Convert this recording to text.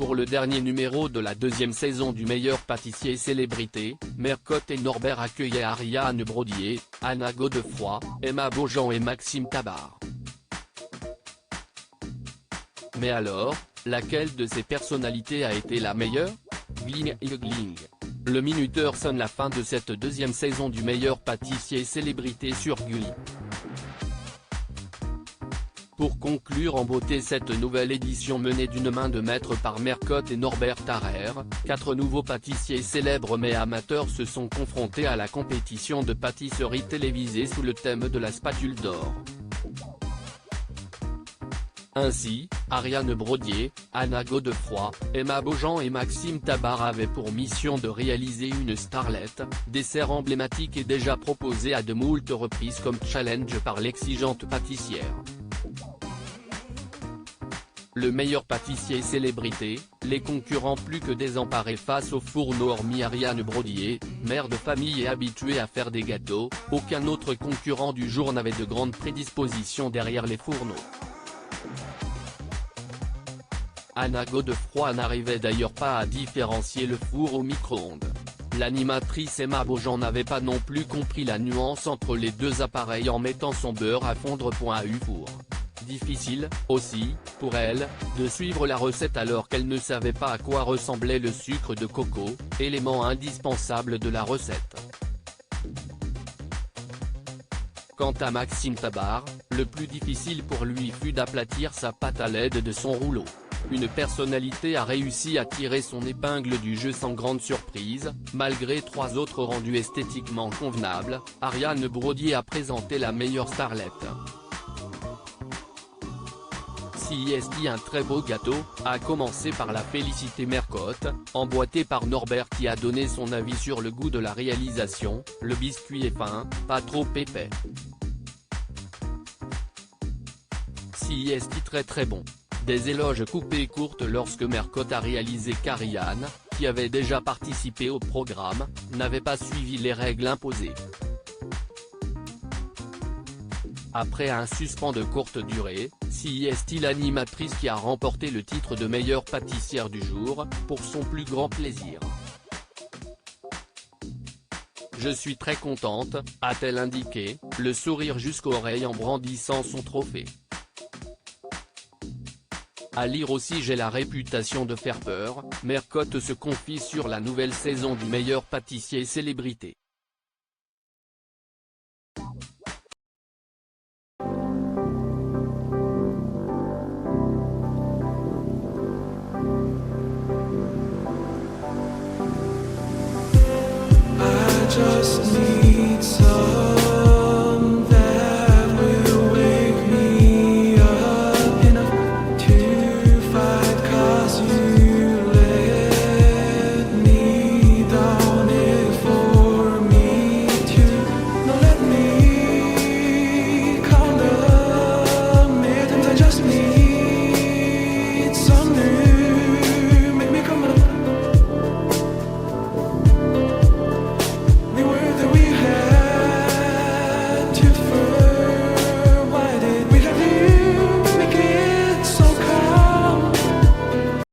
Pour le dernier numéro de la deuxième saison du meilleur pâtissier célébrité, Mercotte et Norbert accueillaient Ariane Brodier, Anna Godefroy, Emma Beaujean et Maxime Tabar. Mais alors, laquelle de ces personnalités a été la meilleure? Gling gling. Le minuteur sonne la fin de cette deuxième saison du meilleur pâtissier célébrité sur Gulli. Pour conclure en beauté cette nouvelle édition menée d'une main de maître par Mercotte et Norbert Tarrer, 4 nouveaux pâtissiers célèbres mais amateurs se sont confrontés à la compétition de pâtisserie télévisée sous le thème de la spatule d'or. Ainsi, Ariane Brodier, Anna Godefroy, Emma Beaujean et Maxime Tabar avaient pour mission de réaliser une starlette, dessert emblématique et déjà proposé à de moultes reprises comme challenge par l'exigeante pâtissière. Le meilleur pâtissier célébrité, les concurrents plus que désemparés face au fourneau hormis Ariane Brodier, mère de famille et habituée à faire des gâteaux, aucun autre concurrent du jour n'avait de grandes prédispositions derrière les fourneaux. Anna Godefroy n'arrivait d'ailleurs pas à différencier le four au micro-ondes. L'animatrice Emma Beaujean n'avait pas non plus compris la nuance entre les deux appareils en mettant son beurre à fondre. Four. Difficile, aussi, pour elle, de suivre la recette alors qu'elle ne savait pas à quoi ressemblait le sucre de coco, élément indispensable de la recette. Quant à Maxime Tabar, le plus difficile pour lui fut d'aplatir sa pâte à l'aide de son rouleau. Une personnalité a réussi à tirer son épingle du jeu sans grande surprise, malgré 3 autres rendus esthétiquement convenables. Ariane Brodier a présenté la meilleure starlette. Si est un très beau gâteau, à commencer par la félicité Mercotte, emboîté par Norbert qui a donné son avis sur le goût de la réalisation. Le biscuit est fin, pas trop épais. Si est très bon. Des éloges coupés courtes lorsque Mercotte a réalisé qu'Ariane, qui avait déjà participé au programme, n'avait pas suivi les règles imposées. Après un suspens de courte durée, si est l'animatrice qui a remporté le titre de meilleure pâtissière du jour, pour son plus grand plaisir. Je suis très contente, a-t-elle indiqué, le sourire jusqu'aux oreilles en brandissant son trophée. À lire aussi j'ai la réputation de faire peur, Mercotte se confie sur la nouvelle saison du meilleur pâtissier célébrité. I just need